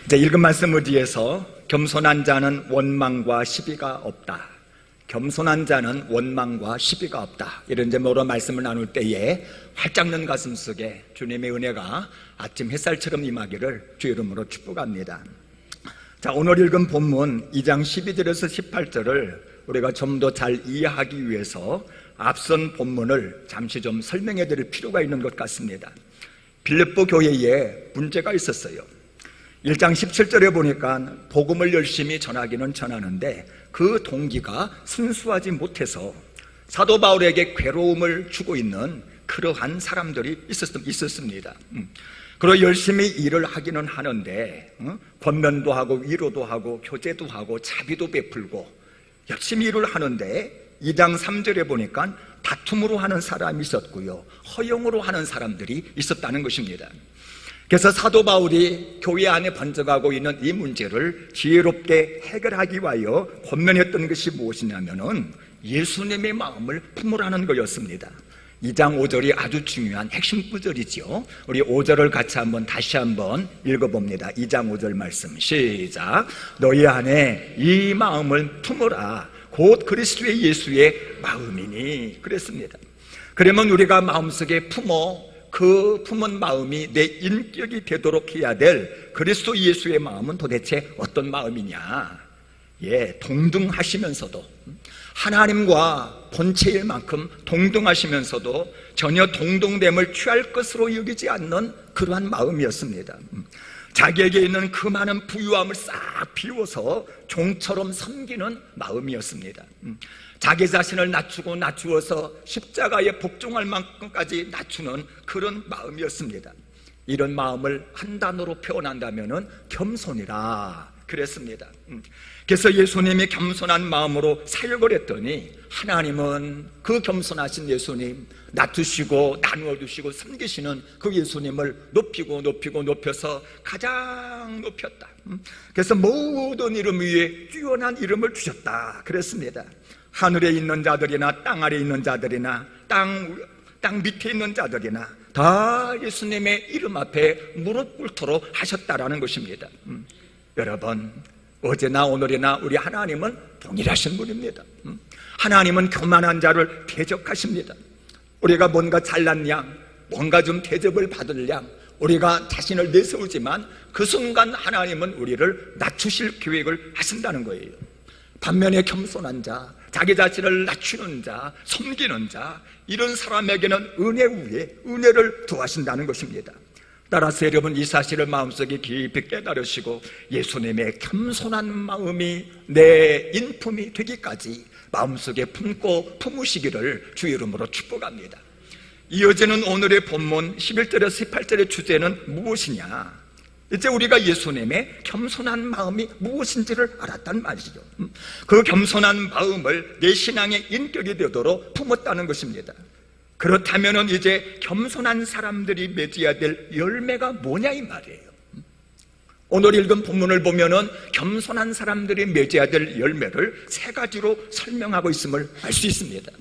이제 읽은 말씀을 뒤에서 겸손한 자는 원망과 시비가 없다, 겸손한 자는 원망과 시비가 없다, 이런 제목으로 말씀을 나눌 때에 활짝 는 가슴 속에 주님의 은혜가 아침 햇살처럼 임하기를 주 이름으로 축복합니다. 자, 오늘 읽은 본문 2장 12절에서 18절을 우리가 좀 더 잘 이해하기 위해서 앞선 본문을 잠시 좀 설명해 드릴 필요가 있는 것 같습니다. 빌립보 교회에 문제가 있었어요. 1장 17절에 보니까 복음을 열심히 전하기는 전하는데 그 동기가 순수하지 못해서 사도 바울에게 괴로움을 주고 있는 그러한 사람들이 있었습니다. 그리고 열심히 일을 하기는 하는데 권면도 하고 위로도 하고 교제도 하고 자비도 베풀고 열심히 일을 하는데 2장 3절에 보니까 다툼으로 하는 사람이 있었고요, 허용으로 하는 사람들이 있었다는 것입니다. 그래서 사도 바울이 교회 안에 번져가고 있는 이 문제를 지혜롭게 해결하기 위하여 권면했던 것이 무엇이냐면은 예수님의 마음을 품으라는 거였습니다. 2장 5절이 아주 중요한 핵심 구절이죠. 우리 5절을 같이 다시 한번 읽어봅니다. 2장 5절 말씀 시작. 너희 안에 이 마음을 품으라, 곧 그리스도의 예수의 마음이니, 그랬습니다. 그러면 우리가 마음속에 그 품은 마음이 내 인격이 되도록 해야 될 그리스도 예수의 마음은 도대체 어떤 마음이냐? 동등하시면서도, 하나님과 본체일 만큼 동등하시면서도 전혀 동등됨을 취할 것으로 여기지 않는 그러한 마음이었습니다. 자기에게 있는 그 많은 부유함을 싹 비워서 종처럼 섬기는 마음이었습니다. 자기 자신을 낮추어서 십자가에 복종할 만큼까지 낮추는 그런 마음이었습니다. 이런 마음을 한 단어로 표현한다면 겸손이라 그랬습니다. 그래서 예수님이 겸손한 마음으로 사역을 했더니 하나님은 그 겸손하신 예수님, 낮추시고 나누어 주시고 섬기시는 그 예수님을 높여서 가장 높였다. 그래서 모든 이름 위에 뛰어난 이름을 주셨다 그랬습니다. 하늘에 있는 자들이나 땅 아래에 있는 자들이나 땅 밑에 있는 자들이나 다 예수님의 이름 앞에 무릎 꿇도록 하셨다라는 것입니다. 여러분, 어제나 오늘이나 우리 하나님은 동일하신 분입니다. 하나님은 교만한 자를 대적하십니다. 우리가 뭔가 잘난 양, 뭔가 좀 대접을 받을 양, 우리가 자신을 내세우지만 그 순간 하나님은 우리를 낮추실 계획을 하신다는 거예요. 반면에 겸손한 자, 자기 자신을 낮추는 자, 섬기는 자, 이런 사람에게는 은혜 위에 은혜를 더하신다는 것입니다. 따라서 여러분, 이 사실을 마음속에 깊이 깨달으시고 예수님의 겸손한 마음이 내 인품이 되기까지 마음속에 품으시기를 주 이름으로 축복합니다. 이어지는 오늘의 본문 11절에서 18절의 주제는 무엇이냐? 이제 우리가 예수님의 겸손한 마음이 무엇인지를 알았단 말이죠. 그 겸손한 마음을 내 신앙의 인격이 되도록 품었다는 것입니다. 그렇다면 이제 겸손한 사람들이 맺어야 될 열매가 뭐냐 이 말이에요. 오늘 읽은 본문을 보면은 겸손한 사람들이 맺어야 될 열매를 세 가지로 설명하고 있음을 알 수 있습니다.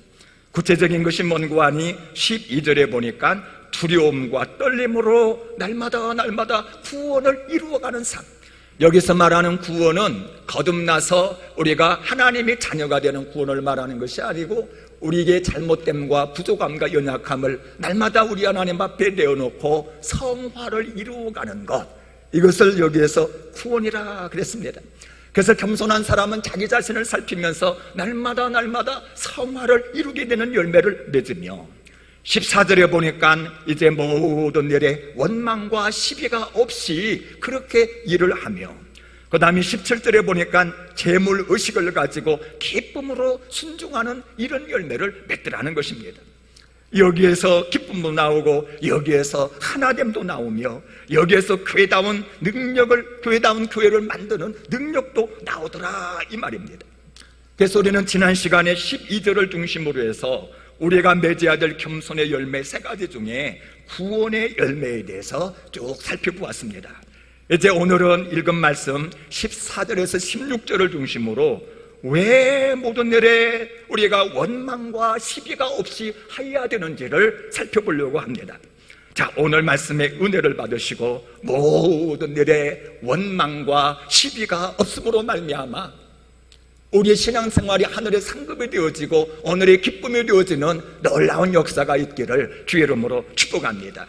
구체적인 것이 뭔고 하니 12절에 보니까 두려움과 떨림으로 날마다 구원을 이루어가는 삶. 여기서 말하는 구원은 거듭나서 우리가 하나님의 자녀가 되는 구원을 말하는 것이 아니고 우리의 잘못됨과 부족함과 연약함을 날마다 우리 하나님 앞에 내어놓고 성화를 이루어가는 것, 이것을 여기에서 구원이라 그랬습니다. 그래서 겸손한 사람은 자기 자신을 살피면서 날마다 성화를 이루게 되는 열매를 맺으며 14절에 보니까 이제 모든 일에 원망과 시비가 없이 그렇게 일을 하며, 그 다음에 17절에 보니까 재물의식을 가지고 기쁨으로 순종하는 이런 열매를 맺더라는 것입니다. 여기에서 기쁨도 나오고 여기에서 하나됨도 나오며 여기에서 교회다운 교회를 만드는 능력도 나오더라 이 말입니다. 그래서 우리는 지난 시간에 12절을 중심으로 해서 우리가 맺어야 될 겸손의 열매 세 가지 중에 구원의 열매에 대해서 쭉 살펴보았습니다. 이제 오늘은 읽은 말씀 14절에서 16절을 중심으로 왜 모든 일에 우리가 원망과 시비가 없이 하여야 되는지를 살펴보려고 합니다. 자, 오늘 말씀의 은혜를 받으시고 모든 일에 원망과 시비가 없음으로 말미암아 우리의 신앙생활이 하늘의 상급이 되어지고 오늘의 기쁨이 되어지는 놀라운 역사가 있기를 주의 이름으로 축복합니다.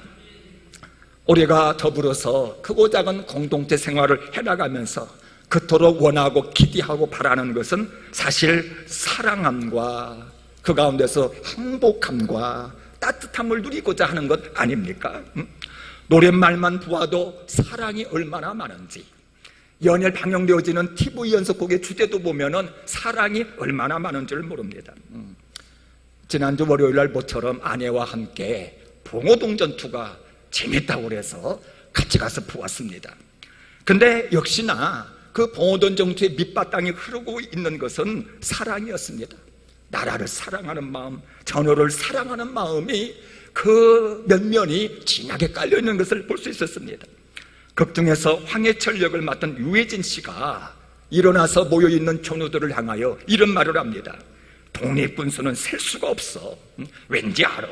우리가 더불어서 크고 작은 공동체 생활을 해나가면서 그토록 원하고 기대하고 바라는 것은 사실 사랑함과 그 가운데서 행복함과 따뜻함을 누리고자 하는 것 아닙니까? 노랫말만 보아도 사랑이 얼마나 많은지, 연일 방영되어지는 TV 연속곡의 주제도 보면은 사랑이 얼마나 많은 줄 모릅니다. 지난주 월요일 날 모처럼 아내와 함께 봉오동 전투가 재밌다고 그래서 같이 가서 보았습니다. 근데 역시나 그 봉오동 전투의 밑바탕이 흐르고 있는 것은 사랑이었습니다. 나라를 사랑하는 마음, 전우를 사랑하는 마음이 그 면면이 진하게 깔려있는 것을 볼 수 있었습니다. 극중에서 황해철 역을 맡은 유해진 씨가 일어나서 모여있는 전우들을 향하여 이런 말을 합니다. 독립군수는 셀 수가 없어. 왠지 알아?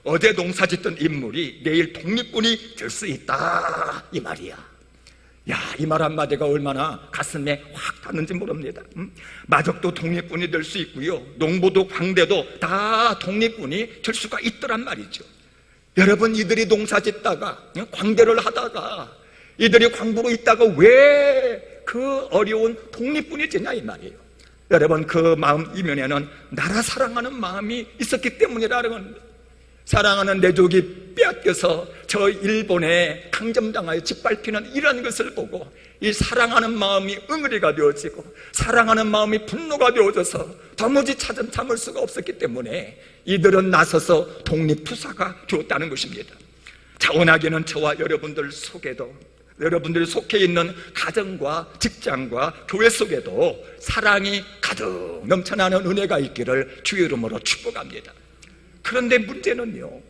어제 농사짓던 인물이 내일 독립군이 될 수 있다, 이 말이야. 야, 이 말 한마디가 얼마나 가슴에 확 닿는지 모릅니다. 마적도 독립군이 될 수 있고요, 농부도 광대도 다 독립군이 될 수가 있더란 말이죠. 여러분, 이들이 농사짓다가 광대를 하다가 이들이 광부로 있다가 왜 그 어려운 독립군이 되냐, 이 말이에요. 여러분, 그 마음 이면에는 나라 사랑하는 마음이 있었기 때문이라는 겁니다. 사랑하는 내족이 빼앗겨서 저 일본에 강점당하여 짓밟히는 이런 것을 보고 이 사랑하는 마음이 응어리가 되어지고 사랑하는 마음이 분노가 되어져서 도무지 참을 수가 없었기 때문에 이들은 나서서 독립투사가 되었다는 것입니다. 자원하게는 저와 여러분들 속에도, 여러분들이 속해 있는 가정과 직장과 교회 속에도 사랑이 가득 넘쳐나는 은혜가 있기를 주의 이름으로 축복합니다. 그런데 문제는요,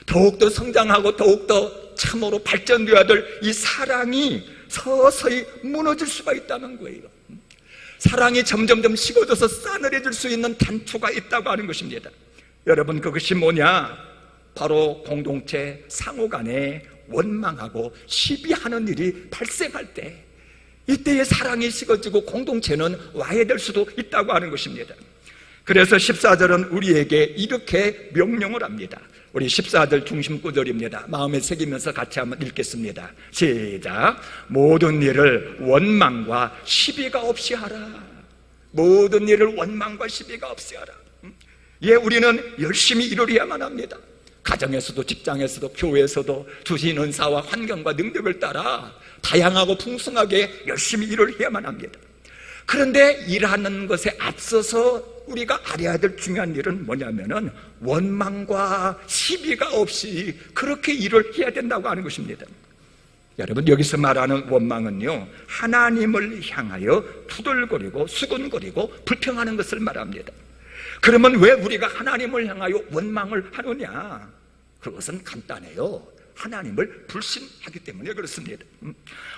더욱더 성장하고 더욱더 참으로 발전되어야 될 이 사랑이 서서히 무너질 수가 있다는 거예요. 사랑이 점점점 식어져서 싸늘해질 수 있는 단초가 있다고 하는 것입니다. 여러분, 그것이 뭐냐? 바로 공동체 상호 간에 원망하고 시비하는 일이 발생할 때, 이때의 사랑이 식어지고 공동체는 와해될 수도 있다고 하는 것입니다. 그래서 14절은 우리에게 이렇게 명령을 합니다. 우리 14절 중심 구절입니다. 마음에 새기면서 같이 한번 읽겠습니다. 시작. 모든 일을 원망과 시비가 없이 하라. 모든 일을 원망과 시비가 없이 하라. 예, 우리는 열심히 일을 해야만 합니다. 가정에서도 직장에서도 교회에서도 주신 은사와 환경과 능력을 따라 다양하고 풍성하게 열심히 일을 해야만 합니다. 그런데 일하는 것에 앞서서 우리가 알아야 될 중요한 일은 뭐냐면은 원망과 시비가 없이 그렇게 일을 해야 된다고 하는 것입니다. 여러분, 여기서 말하는 원망은요, 하나님을 향하여 투덜거리고 수군거리고 불평하는 것을 말합니다. 그러면 왜 우리가 하나님을 향하여 원망을 하느냐? 그것은 간단해요. 하나님을 불신하기 때문에 그렇습니다.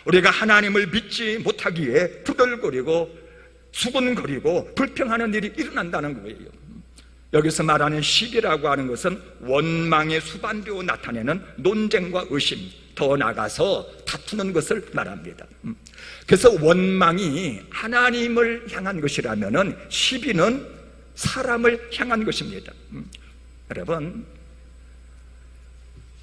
우리가 하나님을 믿지 못하기에 투덜거리고 수군거리고 불평하는 일이 일어난다는 거예요. 여기서 말하는 시비라고 하는 것은 원망의 수반되어 나타내는 논쟁과 의심, 더 나아가서 다투는 것을 말합니다. 그래서 원망이 하나님을 향한 것이라면은 시비는 사람을 향한 것입니다. 여러분,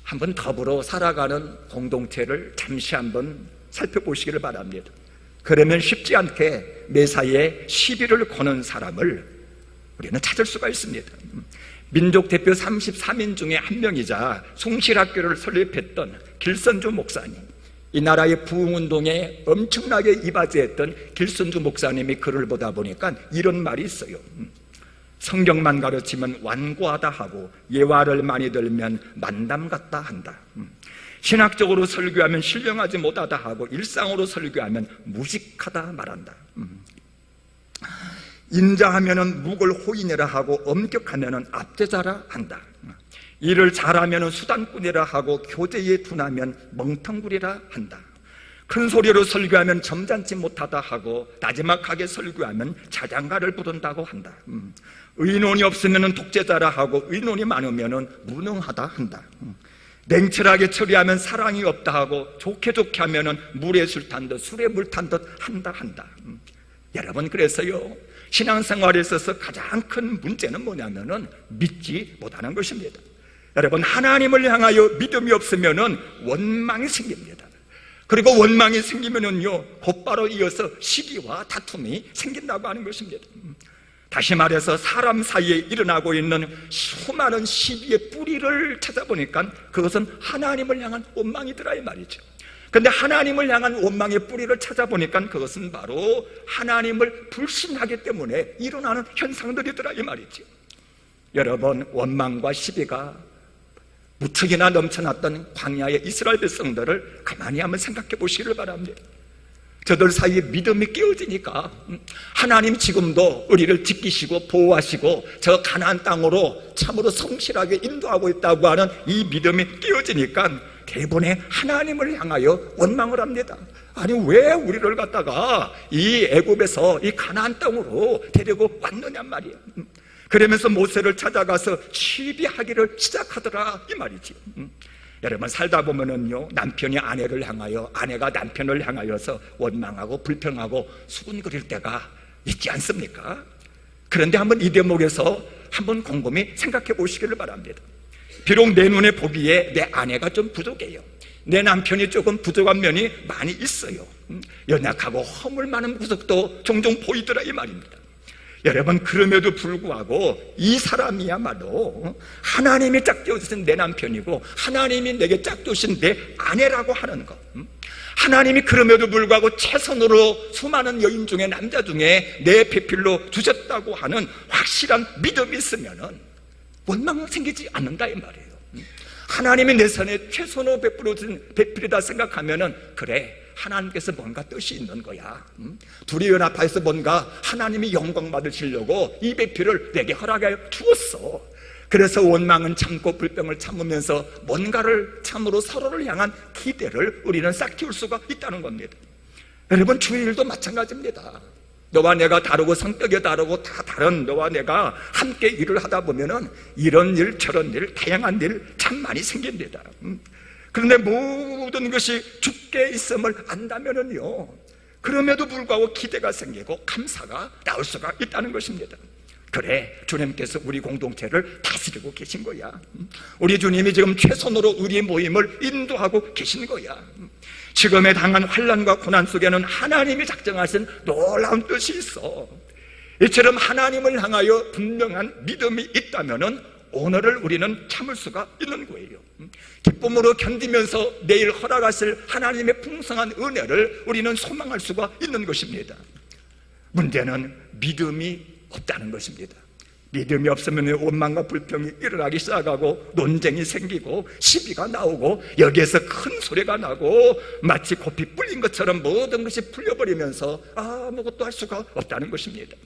한번 더불어 살아가는 공동체를 잠시 한번 살펴보시기를 바랍니다. 그러면 쉽지 않게 매사에 시비를 거는 사람을 우리는 찾을 수가 있습니다. 민족 대표 33인 중에 한 명이자 송실학교를 설립했던 길선주 목사님, 이 나라의 부흥운동에 엄청나게 이바지했던 길선주 목사님이 글을 보다 보니까 이런 말이 있어요. 성경만 가르치면 완고하다 하고 예화를 많이 들면 만담 같다 한다. 신학적으로 설교하면 신령하지 못하다 하고 일상으로 설교하면 무식하다 말한다. 인자하면은 묵을 호인이라 하고 엄격하면은 압제자라 한다. 일을 잘하면은 수단꾼이라 하고 교제에 둔하면 멍텅구리라 한다. 큰 소리로 설교하면 점잖지 못하다 하고 나지막하게 설교하면 자장가를 부른다고 한다. 의논이 없으면 독재자라 하고 의논이 많으면 무능하다 한다. 냉철하게 처리하면 사랑이 없다 하고 좋게 하면은 물에 술 탄 듯 술에 물 탄 듯 한다. 여러분, 그래서요, 신앙생활에 있어서 가장 큰 문제는 뭐냐면은 믿지 못하는 것입니다. 여러분, 하나님을 향하여 믿음이 없으면은 원망이 생깁니다. 그리고 원망이 생기면은요, 곧바로 이어서 시기와 다툼이 생긴다고 하는 것입니다. 다시 말해서 사람 사이에 일어나고 있는 수많은 시비의 뿌리를 찾아보니까 그것은 하나님을 향한 원망이더라 이 말이죠. 그런데 하나님을 향한 원망의 뿌리를 찾아보니까 그것은 바로 하나님을 불신하기 때문에 일어나는 현상들이더라 이 말이죠. 여러분, 원망과 시비가 무척이나 넘쳐났던 광야의 이스라엘 백성들을 가만히 한번 생각해 보시기를 바랍니다. 저들 사이에 믿음이 깨어지니까 하나님 지금도 우리를 지키시고 보호하시고 저 가나안 땅으로 참으로 성실하게 인도하고 있다고 하는 이 믿음이 깨어지니까 대부분의 하나님을 향하여 원망을 합니다. 아니, 왜 우리를 갖다가 이 애굽에서 이 가나안 땅으로 데리고 왔느냐 말이에요. 그러면서 모세를 찾아가서 시비하기를 시작하더라 이 말이지. 여러분, 살다 보면은요, 남편이 아내를 향하여, 아내가 남편을 향하여서 원망하고 불평하고 수군거릴 때가 있지 않습니까? 그런데 한번 이 대목에서 한번 곰곰이 생각해 보시기를 바랍니다. 비록 내 눈에 보기에 내 아내가 좀 부족해요. 내 남편이 조금 부족한 면이 많이 있어요. 연약하고 허물 많은 모습도 종종 보이더라 이 말입니다. 여러분, 그럼에도 불구하고 이 사람이야말로 하나님이 짝지어주신 내 남편이고 하나님이 내게 짝지어주신 내 아내라고 하는 것, 하나님이 그럼에도 불구하고 최선으로 수많은 여인 중에 남자 중에 내 배필로 주셨다고 하는 확실한 믿음이 있으면은 원망은 생기지 않는다 이 말이에요. 하나님이 내 손에 최선으로 배필이다 생각하면은 그래, 하나님께서 뭔가 뜻이 있는 거야. 둘이 연합해서 뭔가 하나님이 영광 받으시려고 이 배필을 내게 허락하여 주었어. 그래서 원망은 참고 불평을 참으면서 뭔가를 참으로 서로를 향한 기대를 우리는 싹 틔울 수가 있다는 겁니다. 여러분, 주의 일도 마찬가지입니다. 너와 내가 다르고 성격이 다르고 다 다른 너와 내가 함께 일을 하다 보면은 이런 일 저런 일 다양한 일 참 많이 생깁니다. 그런데 모든 것이 주께 있음을 안다면은요, 그럼에도 불구하고 기대가 생기고 감사가 나올 수가 있다는 것입니다. 그래, 주님께서 우리 공동체를 다스리고 계신 거야. 우리 주님이 지금 최선으로 우리의 모임을 인도하고 계신 거야. 지금에 당한 환난과 고난 속에는 하나님이 작정하신 놀라운 뜻이 있어. 이처럼 하나님을 향하여 분명한 믿음이 있다면은 오늘을 우리는 참을 수가 있는 거예요. 기쁨으로 견디면서 내일 허락하실 하나님의 풍성한 은혜를 우리는 소망할 수가 있는 것입니다. 문제는 믿음이 없다는 것입니다. 믿음이 없으면 원망과 불평이 일어나기 시작하고 논쟁이 생기고 시비가 나오고 여기에서 큰 소리가 나고 마치 고삐 뿔린 것처럼 모든 것이 풀려버리면서 아무것도 할 수가 없다는 것입니다.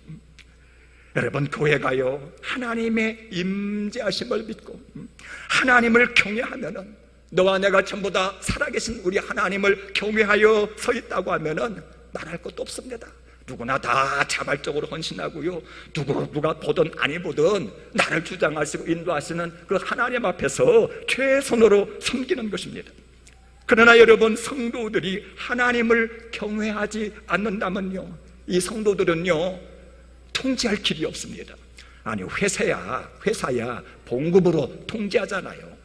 여러분, 교회가요, 하나님의 임재하심을 믿고 하나님을 경외하면은, 너와 내가 전부 다 살아계신 우리 하나님을 경외하여 서 있다고 하면은 말할 것도 없습니다. 누구나 다 자발적으로 헌신하고요, 누가 보든 아니 보든 나를 주장하시고 인도하시는 그 하나님 앞에서 최선으로 섬기는 것입니다. 그러나 여러분, 성도들이 하나님을 경외하지 않는다면요, 이 성도들은요 통제할 길이 없습니다. 아니, 회사야 봉급으로 통제하잖아요.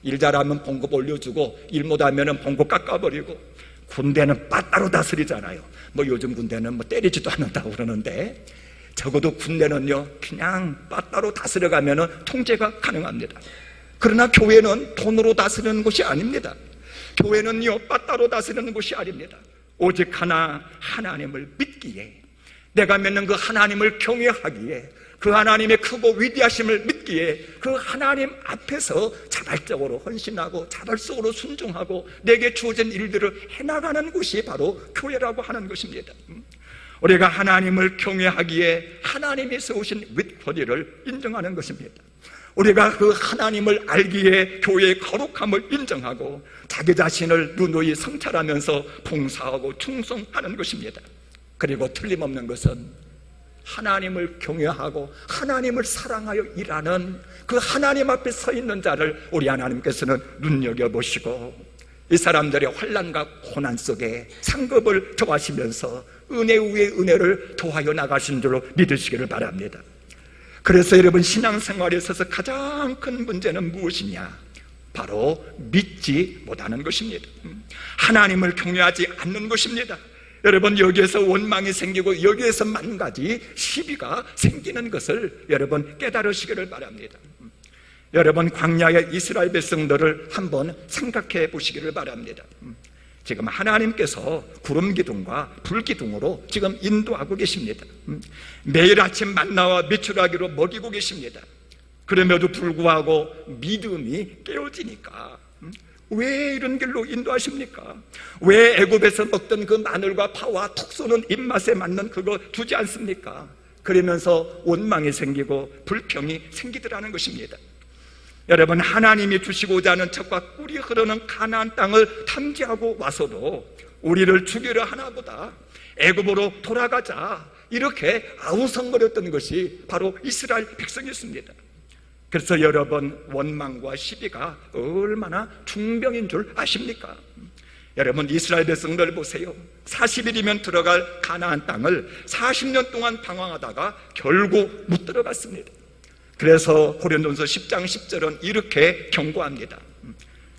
일 잘하면 봉급 올려주고 일 못하면 봉급 깎아버리고, 군대는 빠따로 다스리잖아요. 뭐 요즘 군대는 뭐 때리지도 않는다고 그러는데, 적어도 군대는요 그냥 빠따로 다스려가면 통제가 가능합니다. 그러나 교회는 돈으로 다스리는 곳이 아닙니다. 교회는요 빠따로 다스리는 곳이 아닙니다. 오직 하나님을 믿기에, 내가 믿는 그 하나님을 경외하기에, 그 하나님의 크고 위대하심을 믿기에 그 하나님 앞에서 자발적으로 헌신하고 자발적으로 순종하고 내게 주어진 일들을 해나가는 곳이 바로 교회라고 하는 것입니다. 우리가 하나님을 경외하기에 하나님이 세우신 윗거리를 인정하는 것입니다. 우리가 그 하나님을 알기에 교회의 거룩함을 인정하고 자기 자신을 누누이 성찰하면서 봉사하고 충성하는 것입니다. 그리고 틀림없는 것은 하나님을 경외하고 하나님을 사랑하여 일하는 그 하나님 앞에 서 있는 자를 우리 하나님께서는 눈여겨보시고 이 사람들의 환난과 고난 속에 상급을 더하시면서 은혜 위에 은혜를 더하여 나가신 줄로 믿으시기를 바랍니다. 그래서 여러분, 신앙생활에 있어서 가장 큰 문제는 무엇이냐? 바로 믿지 못하는 것입니다. 하나님을 경외하지 않는 것입니다. 여러분, 여기에서 원망이 생기고 여기에서 만 가지 시비가 생기는 것을 여러분 깨달으시기를 바랍니다. 여러분, 광야의 이스라엘 백성들을 한번 생각해 보시기를 바랍니다. 지금 하나님께서 구름 기둥과 불 기둥으로 지금 인도하고 계십니다. 매일 아침 만나와 메추라기로 먹이고 계십니다. 그럼에도 불구하고 믿음이 깨어지니까 왜 이런 길로 인도하십니까? 왜 애굽에서 먹던 그 마늘과 파와 톡 쏘는 입맛에 맞는 그거 두지 않습니까? 그러면서 원망이 생기고 불평이 생기더라는 것입니다. 여러분, 하나님이 주시고자 하는 척과 꿀이 흐르는 가나안 땅을 탐지하고 와서도 우리를 죽이려 하나보다 애굽으로 돌아가자 이렇게 아우성거렸던 것이 바로 이스라엘 백성이었습니다. 그래서 여러분, 원망과 시비가 얼마나 중병인 줄 아십니까? 여러분, 이스라엘 백성들 보세요. 40일이면 들어갈 가나안 땅을 40년 동안 방황하다가 결국 못 들어갔습니다. 그래서 고린도전서 10장 10절은 이렇게 경고합니다.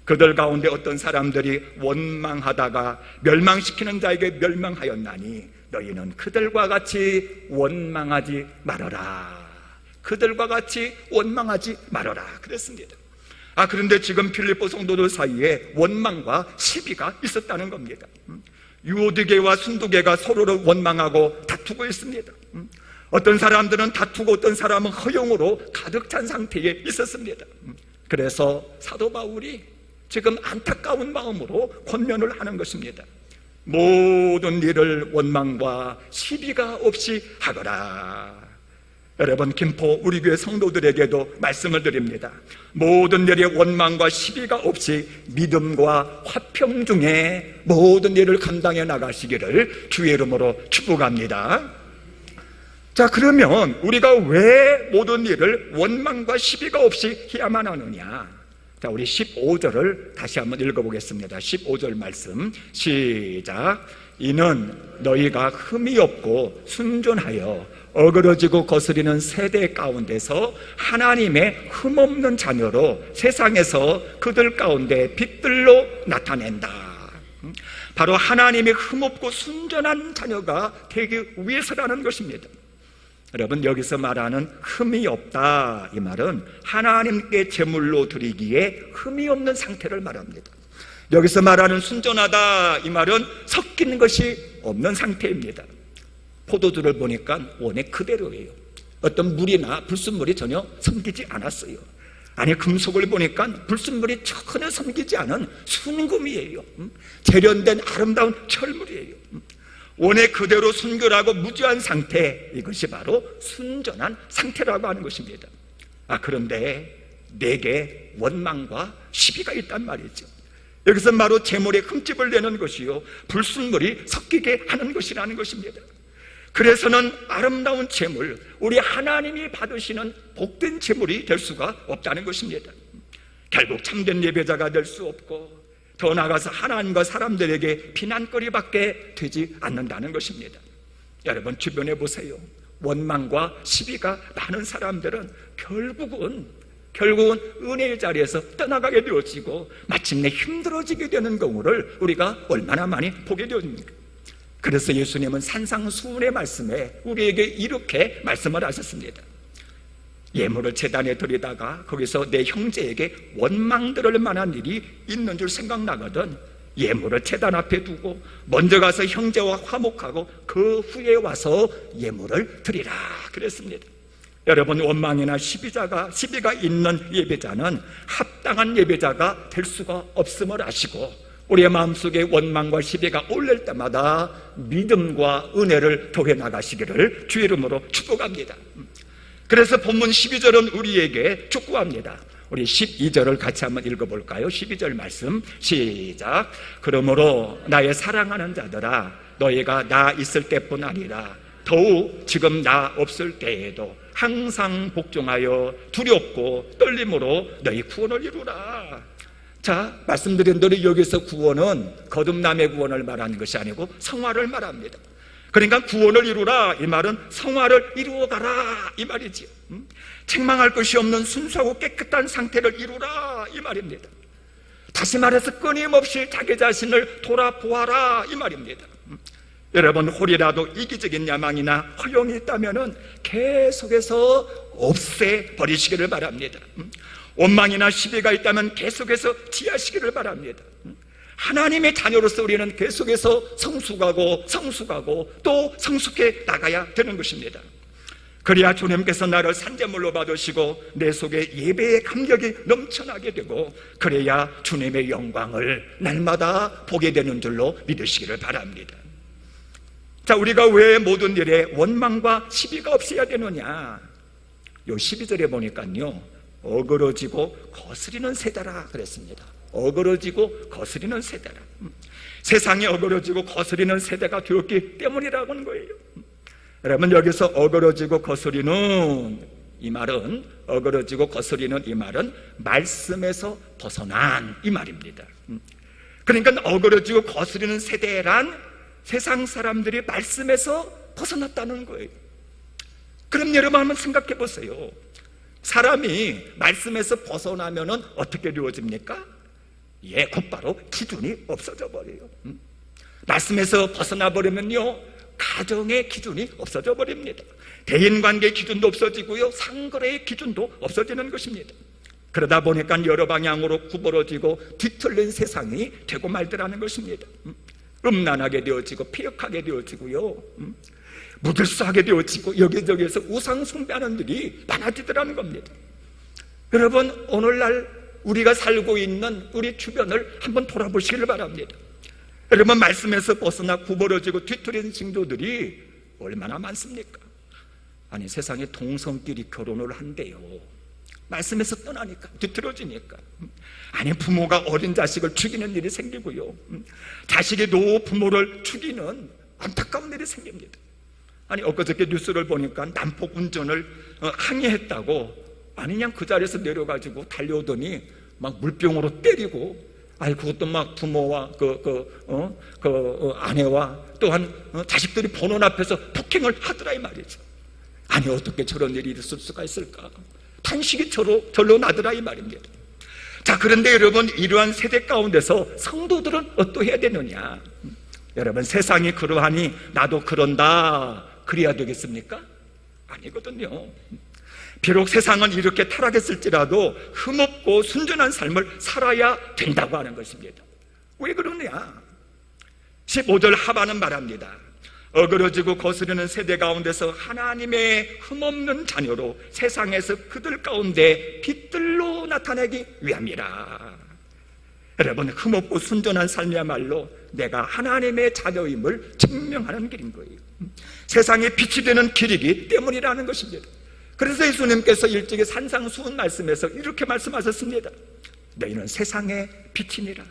그들 가운데 어떤 사람들이 원망하다가 멸망시키는 자에게 멸망하였나니 너희는 그들과 같이 원망하지 말아라. 그들과 같이 원망하지 말아라 그랬습니다. 그런데 지금 빌립보 성도들 사이에 원망과 시비가 있었다는 겁니다. 유오드계와 순두계가 서로를 원망하고 다투고 있습니다. 어떤 사람들은 다투고 어떤 사람은 허용으로 가득 찬 상태에 있었습니다. 그래서 사도 바울이 지금 안타까운 마음으로 권면을 하는 것입니다. 모든 일을 원망과 시비가 없이 하거라. 여러분, 김포 우리 교회 성도들에게도 말씀을 드립니다. 모든 일에 원망과 시비가 없이 믿음과 화평 중에 모든 일을 감당해 나가시기를 주의 이름으로 축복합니다. 자, 그러면 우리가 왜 모든 일을 원망과 시비가 없이 해야만 하느냐? 자, 우리 15절을 다시 한번 읽어보겠습니다. 15절 말씀 시작. 이는 너희가 흠이 없고 순전하여 어그러지고 거스리는 세대 가운데서 하나님의 흠없는 자녀로 세상에서 그들 가운데 빛들로 나타낸다. 바로 하나님의 흠없고 순전한 자녀가 되기 위해서라는 것입니다. 여러분, 여기서 말하는 흠이 없다 이 말은 하나님께 제물로 드리기에 흠이 없는 상태를 말합니다. 여기서 말하는 순전하다 이 말은 섞인 것이 없는 상태입니다. 포도주를 보니까 원액 그대로예요. 어떤 물이나 불순물이 전혀 섞이지 않았어요. 아니, 금속을 보니까 불순물이 전혀 섞이지 않은 순금이에요. 재련된 아름다운 철물이에요. 원액 그대로 순결하고 무죄한 상태, 이것이 바로 순전한 상태라고 하는 것입니다. 그런데 내게 원망과 시비가 있단 말이죠. 여기서 바로 제물에 흠집을 내는 것이요 불순물이 섞이게 하는 것이라는 것입니다. 그래서는 아름다운 제물, 우리 하나님이 받으시는 복된 제물이 될 수가 없다는 것입니다. 결국 참된 예배자가 될 수 없고 더 나아가서 하나님과 사람들에게 비난거리밖에 되지 않는다는 것입니다. 여러분, 주변에 보세요. 원망과 시비가 많은 사람들은 결국은 은혜의 자리에서 떠나가게 되어지고 마침내 힘들어지게 되는 경우를 우리가 얼마나 많이 보게 되었습니까? 그래서 예수님은 산상수훈의 말씀에 우리에게 이렇게 말씀을 하셨습니다. 예물을 제단에 드리다가 거기서 내 형제에게 원망 들을 만한 일이 있는 줄 생각나거든 예물을 제단 앞에 두고 먼저 가서 형제와 화목하고 그 후에 와서 예물을 드리라 그랬습니다. 여러분, 원망이나 시비가 있는 예배자는 합당한 예배자가 될 수가 없음을 아시고 우리의 마음속에 원망과 시비가 올릴 때마다 믿음과 은혜를 더해 나가시기를 주의 이름으로 축복합니다. 그래서 본문 12절은 우리에게 축복합니다. 우리 12절을 같이 한번 읽어볼까요? 12절 말씀 시작. 그러므로 나의 사랑하는 자들아, 너희가 나 있을 때뿐 아니라 더욱 지금 나 없을 때에도 항상 복종하여 두렵고 떨림으로 너희 구원을 이루라. 자, 말씀드린 대로 여기서 구원은 거듭남의 구원을 말하는 것이 아니고 성화를 말합니다. 그러니까 구원을 이루라, 이 말은 성화를 이루어가라 이 말이지요. 책망할 것이 없는 순수하고 깨끗한 상태를 이루라 이 말입니다. 다시 말해서 끊임없이 자기 자신을 돌아보아라 이 말입니다. 여러분, 홀이라도 이기적인 야망이나 허영이 있다면 계속해서 없애버리시기를 바랍니다. 원망이나 시비가 있다면 계속해서 지하시기를 바랍니다. 하나님의 자녀로서 우리는 계속해서 성숙하고 또 성숙해 나가야 되는 것입니다. 그래야 주님께서 나를 산재물로 받으시고 내 속에 예배의 감격이 넘쳐나게 되고, 그래야 주님의 영광을 날마다 보게 되는 줄로 믿으시기를 바랍니다. 자, 우리가 왜 모든 일에 원망과 시비가 없어야 되느냐? 요 12절에 보니까요, 어그러지고 거스리는 세대라 그랬습니다. 어그러지고 거스리는 세대라. 세상이 어그러지고 거스리는 세대가 되었기 때문이라고 하는 거예요. 여러분, 여기서 어그러지고 거스리는 이 말은, 어그러지고 거스리는 이 말은 말씀에서 벗어난 이 말입니다. 그러니까 어그러지고 거스리는 세대란 세상 사람들이 말씀에서 벗어났다는 거예요. 그럼 여러분 한번 생각해 보세요. 사람이 말씀에서 벗어나면 어떻게 되어집니까? 예, 곧바로 기준이 없어져 버려요. 말씀에서 벗어나 버리면요, 가정의 기준이 없어져 버립니다. 대인관계 기준도 없어지고요, 상거래의 기준도 없어지는 것입니다. 그러다 보니까 여러 방향으로 구부러지고 뒤틀린 세상이 되고 말더라는 것입니다. 음란하게 되어지고 피역하게 되어지고요, 무질서하게 되어지고 여기저기에서 우상 숭배하는 일이 많아지더라는 겁니다. 여러분, 오늘날 우리가 살고 있는 우리 주변을 한번 돌아보시기를 바랍니다. 여러분, 말씀에서 벗어나 구부러지고 뒤틀린 징조들이 얼마나 많습니까? 아니, 세상에 동성끼리 결혼을 한대요. 말씀에서 떠나니까, 뒤틀어지니까. 아니, 부모가 어린 자식을 죽이는 일이 생기고요, 자식이 노 부모를 죽이는 안타까운 일이 생깁니다. 아니, 엊그저께 뉴스를 보니까 난폭 운전을 항의했다고, 아니 그냥 그 자리에서 내려가지고 달려오더니 막 물병으로 때리고, 아니 그것도 막 부모와 아내와 또한 자식들이 보는 앞에서 폭행을 하더라 이 말이죠. 아니, 어떻게 저런 일이 있을 수가 있을까? 탄식이 절로 나더라 이 말입니다. 자, 그런데 여러분, 이러한 세대 가운데서 성도들은 어떠해야 되느냐? 여러분, 세상이 그러하니 나도 그런다 그래야 되겠습니까? 아니거든요. 비록 세상은 이렇게 타락했을지라도 흠없고 순전한 삶을 살아야 된다고 하는 것입니다. 왜 그러냐? 15절 하반은 말합니다. 어그러지고 거스르는 세대 가운데서 하나님의 흠없는 자녀로 세상에서 그들 가운데 빛들로 나타내기 위함이라. 여러분, 흠없고 순전한 삶이야말로 내가 하나님의 자녀임을 증명하는 길인 거예요. 세상에 빛이 되는 길이기 때문이라는 것입니다. 그래서 예수님께서 일찍이 산상수훈 말씀에서 이렇게 말씀하셨습니다. 너희는 세상의 빛이니라.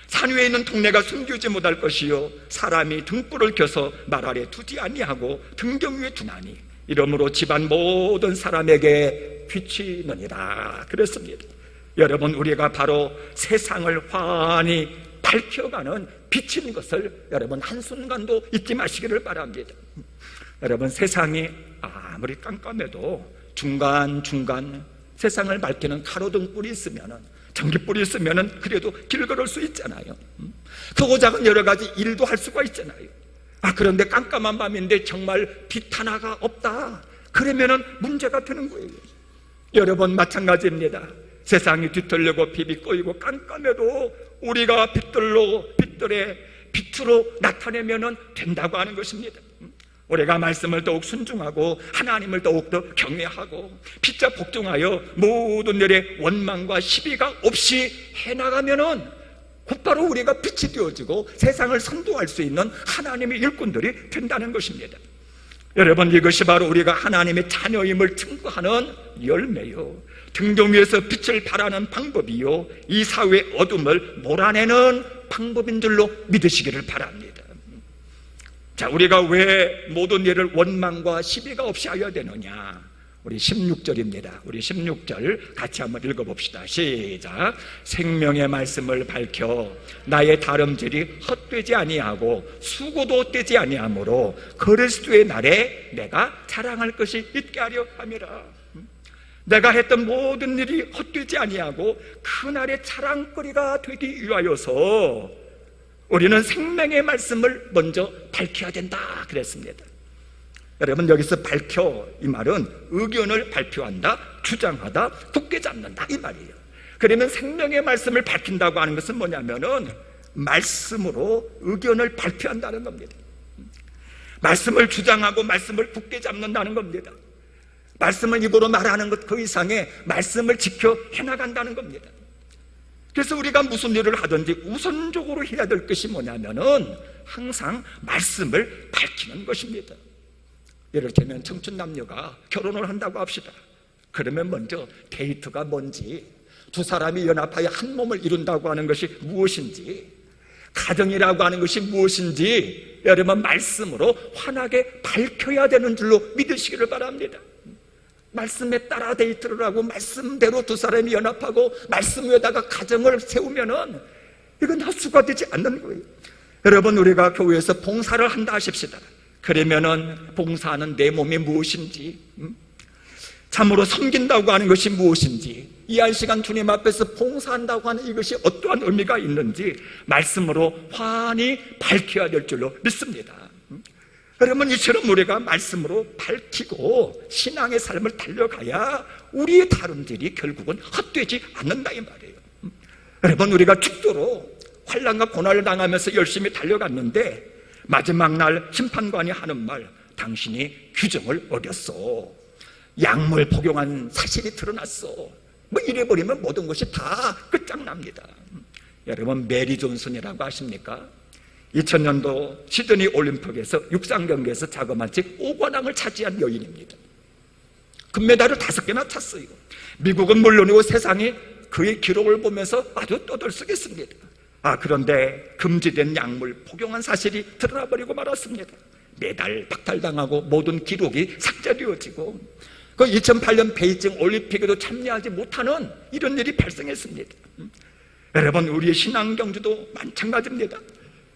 산 위에 있는 동네가 숨기지 못할 것이요, 사람이 등불을 켜서 말 아래 두지 아니하고 등경 위에 두나니 이러므로 집안 모든 사람에게 비치느니라 그랬습니다. 여러분, 우리가 바로 세상을 환히 밝혀가는 빛인 것을 여러분 한순간도 잊지 마시기를 바랍니다. 여러분, 세상이 아무리 깜깜해도 중간중간 세상을 밝히는 가로등불이 있으면, 전기불이 있으면 그래도 길 걸을 수 있잖아요. 크고 작은 여러 가지 일도 할 수가 있잖아요. 그런데 깜깜한 밤인데 정말 빛 하나가 없다, 그러면 문제가 되는 거예요. 여러분, 마찬가지입니다. 세상이 뒤틀리고 빛이 꺼이고 깜깜해도 우리가 빛으로 나타내면 된다고 하는 것입니다. 우리가 말씀을 더욱 순종하고 하나님을 더욱더 경외하고 피자 복종하여 모든 일에 원망과 시비가 없이 해나가면 곧바로 우리가 빛이 되어지고 세상을 선도할 수 있는 하나님의 일꾼들이 된다는 것입니다. 여러분, 이것이 바로 우리가 하나님의 자녀임을 증거하는 열매요, 등경 위에서 빛을 발하는 방법이요, 이 사회의 어둠을 몰아내는 방법인 줄로 믿으시기를 바랍니다. 자, 우리가 왜 모든 일을 원망과 시비가 없이 하여야 되느냐? 우리 16절입니다. 우리 16절 같이 한번 읽어봅시다. 시작. 생명의 말씀을 밝혀 나의 다름질이 헛되지 아니하고 수고도 떼지 아니하므로 그리스도의 날에 내가 자랑할 것이 있게 하려 함이라. 내가 했던 모든 일이 헛되지 아니하고 그날의 자랑거리가 되기 위하여서 우리는 생명의 말씀을 먼저 밝혀야 된다 그랬습니다. 여러분, 여기서 밝혀, 이 말은 의견을 발표한다, 주장하다, 굳게 잡는다 이 말이에요. 그러면 생명의 말씀을 밝힌다고 하는 것은 뭐냐면은 말씀으로 의견을 발표한다는 겁니다. 말씀을 주장하고 말씀을 굳게 잡는다는 겁니다. 말씀을 입으로 말하는 것 그 이상의 말씀을 지켜 해나간다는 겁니다. 그래서 우리가 무슨 일을 하든지 우선적으로 해야 될 것이 뭐냐면은 항상 말씀을 밝히는 것입니다. 이를테면 청춘 남녀가 결혼을 한다고 합시다. 그러면 먼저 데이트가 뭔지, 두 사람이 연합하여 한 몸을 이룬다고 하는 것이 무엇인지, 가정이라고 하는 것이 무엇인지 여러분 말씀으로 환하게 밝혀야 되는 줄로 믿으시기를 바랍니다. 말씀에 따라 데이트를 하고 말씀대로 두 사람이 연합하고 말씀 위에다가 가정을 세우면은 이건 헛수가 되지 않는 거예요. 여러분, 우리가 교회에서 봉사를 한다 하십시다. 그러면은 봉사하는 내 몸이 무엇인지, 참으로 섬긴다고 하는 것이 무엇인지, 이 한 시간 주님 앞에서 봉사한다고 하는 이것이 어떠한 의미가 있는지 말씀으로 환히 밝혀야 될 줄로 믿습니다. 여러분, 이처럼 우리가 말씀으로 밝히고 신앙의 삶을 달려가야 우리의 다름질이 결국은 헛되지 않는다 이 말이에요. 여러분, 우리가 죽도록 환난과 고난을 당하면서 열심히 달려갔는데 마지막 날 심판관이 하는 말, 당신이 규정을 어겼어, 약물 복용한 사실이 드러났어, 뭐 이래버리면 모든 것이 다 끝장납니다. 여러분, 메리 존슨이라고 아십니까? 2000년도 시드니 올림픽에서 육상 경기에서 자그마치 5관왕을 차지한 여인입니다. 금메달을 5개나 찼어요. 미국은 물론이고 세상이 그의 기록을 보면서 아주 떠들썩했습니다. 그런데 금지된 약물 복용한 사실이 드러나버리고 말았습니다. 메달 박탈당하고 모든 기록이 삭제되어지고 그 2008년 베이징 올림픽에도 참여하지 못하는 이런 일이 발생했습니다. 여러분, 우리의 신앙 경주도 마찬가지입니다.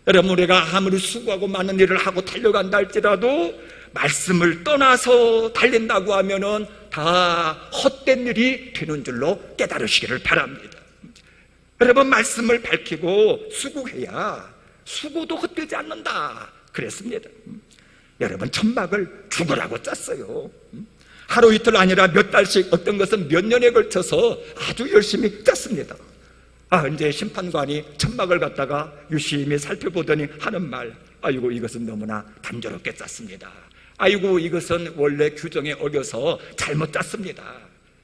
여러분, 우리가 아무리 수고하고 많은 일을 하고 달려간다 할지라도 말씀을 떠나서 달린다고 하면은 다 헛된 일이 되는 줄로 깨달으시기를 바랍니다. 여러분, 말씀을 밝히고 수고해야 수고도 헛되지 않는다 그랬습니다. 여러분, 천막을 죽으라고 짰어요. 하루 이틀 아니라 몇 달씩, 어떤 것은 몇 년에 걸쳐서 아주 열심히 짰습니다. 이제 심판관이 천막을 갖다가 유심히 살펴보더니 하는 말, 아이고 이것은 너무나 단조롭게 짰습니다. 아이고 이것은 원래 규정에 어겨서 잘못 짰습니다.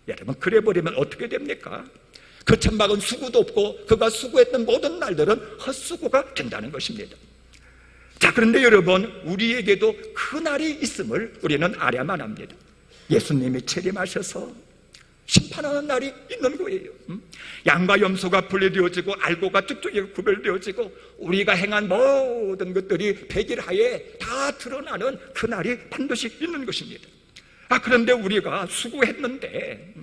여러분, 그래 버리면 어떻게 됩니까? 그 천막은 수고도 없고 그가 수고했던 모든 날들은 헛수고가 된다는 것입니다. 자, 그런데 여러분, 우리에게도 그 날이 있음을 우리는 알아야만 합니다. 예수님이 재림하셔서 심판하는 날이 있는 거예요. 양과 염소가 분리되어지고 알고가 쭉쭉이 구별되어지고 우리가 행한 모든 것들이 백일하에 다 드러나는 그 날이 반드시 있는 것입니다. 그런데 우리가 수고했는데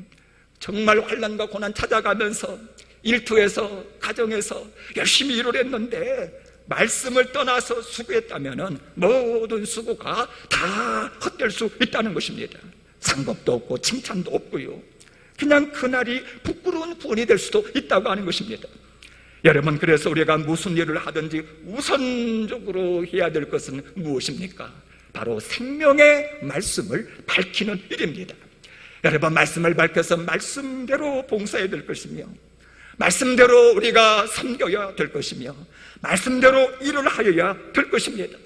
정말 환난과 고난 찾아가면서 일터에서 가정에서 열심히 일을 했는데 말씀을 떠나서 수고했다면 모든 수고가 다 헛될 수 있다는 것입니다. 상급도 없고 칭찬도 없고요, 그냥 그날이 부끄러운 구원이 될 수도 있다고 하는 것입니다. 여러분, 그래서 우리가 무슨 일을 하든지 우선적으로 해야 될 것은 무엇입니까? 바로 생명의 말씀을 밝히는 일입니다. 여러분, 말씀을 밝혀서 말씀대로 봉사해야 될 것이며, 말씀대로 우리가 섬겨야 될 것이며, 말씀대로 일을 하여야 될 것입니다.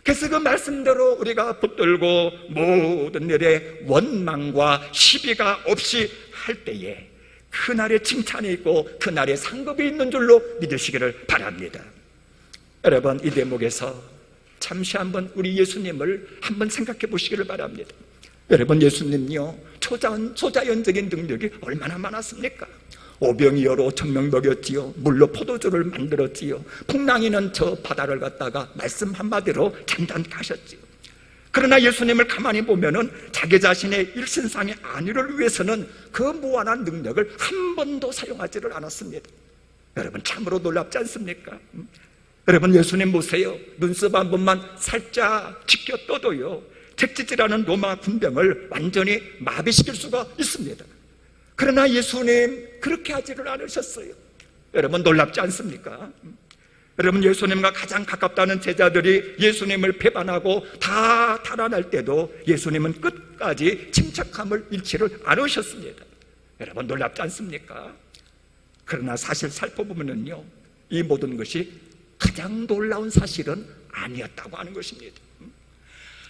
그래서 그 말씀대로 우리가 붙들고 모든 일에 원망과 시비가 없이 할 때에 그날의 칭찬이 있고 그날의 상급이 있는 줄로 믿으시기를 바랍니다. 여러분, 이 대목에서 잠시 한번 우리 예수님을 한번 생각해 보시기를 바랍니다. 여러분, 예수님요, 초자연적인 능력이 얼마나 많았습니까? 오병이어로 1000명 먹였지요. 물로 포도주를 만들었지요. 풍랑이는 저 바다를 갖다가 말씀 한마디로 잔잔케 하셨지요. 그러나 예수님을 가만히 보면은 자기 자신의 일신상의 안위를 위해서는 그 무한한 능력을 한 번도 사용하지를 않았습니다. 여러분 참으로 놀랍지 않습니까? 여러분 예수님 보세요. 눈썹 한 번만 살짝 지켜 떠도요 택지지라는 로마 군병을 완전히 마비시킬 수가 있습니다. 그러나 예수님 그렇게 하지를 않으셨어요. 여러분 놀랍지 않습니까? 여러분 예수님과 가장 가깝다는 제자들이 예수님을 배반하고 다 달아날 때도 예수님은 끝까지 침착함을 잃지를 않으셨습니다. 여러분 놀랍지 않습니까? 그러나 사실 살펴보면요 이 모든 것이 가장 놀라운 사실은 아니었다고 하는 것입니다.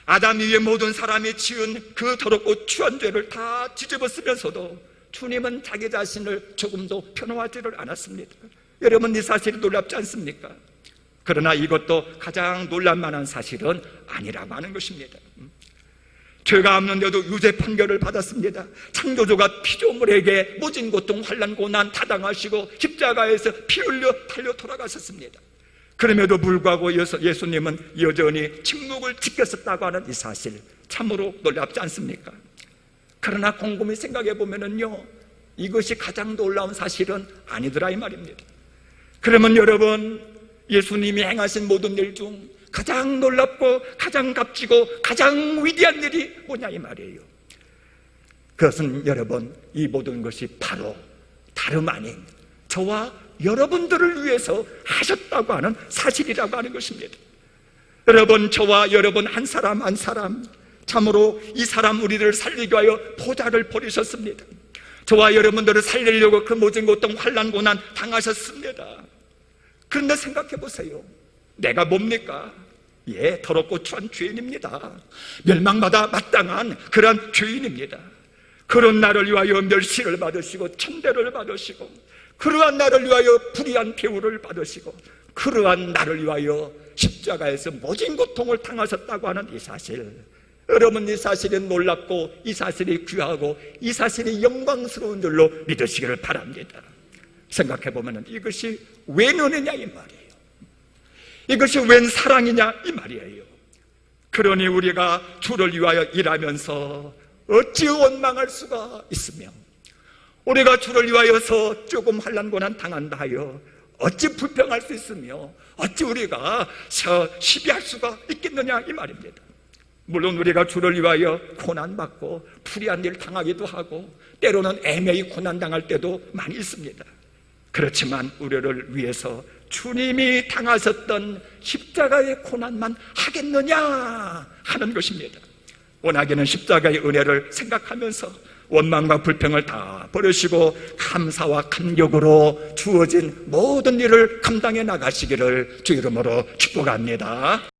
아담 이후에 모든 사람이 지은 그 더럽고 추한 죄를 다 뒤집어 쓰면서도 주님은 자기 자신을 조금도 변호하지를 않았습니다. 여러분 이 사실이 놀랍지 않습니까? 그러나 이것도 가장 놀랄만한 사실은 아니라고 하는 것입니다. 죄가 없는데도 유죄 판결을 받았습니다. 창조주가 피조물에게 모진 고통, 환난, 고난 타당하시고 십자가에서 피 흘려 달려 돌아가셨습니다. 그럼에도 불구하고 예수님은 여전히 침묵을 지켰었다고 하는 이 사실 참으로 놀랍지 않습니까? 그러나 곰곰이 생각해 보면은요 이것이 가장 놀라운 사실은 아니더라 이 말입니다. 그러면 여러분 예수님이 행하신 모든 일 중 가장 놀랍고 가장 값지고 가장 위대한 일이 뭐냐 이 말이에요. 그것은 여러분 이 모든 것이 바로 다름 아닌 저와 여러분들을 위해서 하셨다고 하는 사실이라고 하는 것입니다. 여러분 저와 여러분 한 사람 한 사람 참으로 이 사람 우리를 살리기 위하여 보좌를 버리셨습니다. 저와 여러분들을 살리려고 그 모든 고통 환난 고난 당하셨습니다. 그런데 생각해 보세요. 내가 뭡니까? 예, 더럽고 추한 죄인입니다. 멸망받아 마땅한 그런 죄인입니다. 그런 나를 위하여 멸시를 받으시고 천대를 받으시고 그러한 나를 위하여 불의한 배우를 받으시고 그러한 나를 위하여 십자가에서 모진 고통을 당하셨다고 하는 이 사실, 여러분 이 사실이 놀랍고 이 사실이 귀하고 이 사실이 영광스러운 줄로 믿으시기를 바랍니다. 생각해보면 이것이 웬 은혜냐 이 말이에요. 이것이 웬 사랑이냐 이 말이에요. 그러니 우리가 주를 위하여 일하면서 어찌 원망할 수가 있으며 우리가 주를 위하여서 조금 환난 고난 당한다 하여 어찌 불평할 수 있으며 어찌 우리가 시비할 수가 있겠느냐 이 말입니다. 물론 우리가 주를 위하여 고난받고 불의한 일 당하기도 하고 때로는 애매히 고난당할 때도 많이 있습니다. 그렇지만 우리를 위해서 주님이 당하셨던 십자가의 고난만 하겠느냐 하는 것입니다. 원하기는 십자가의 은혜를 생각하면서 원망과 불평을 다 버리시고 감사와 감격으로 주어진 모든 일을 감당해 나가시기를 주 이름으로 축복합니다.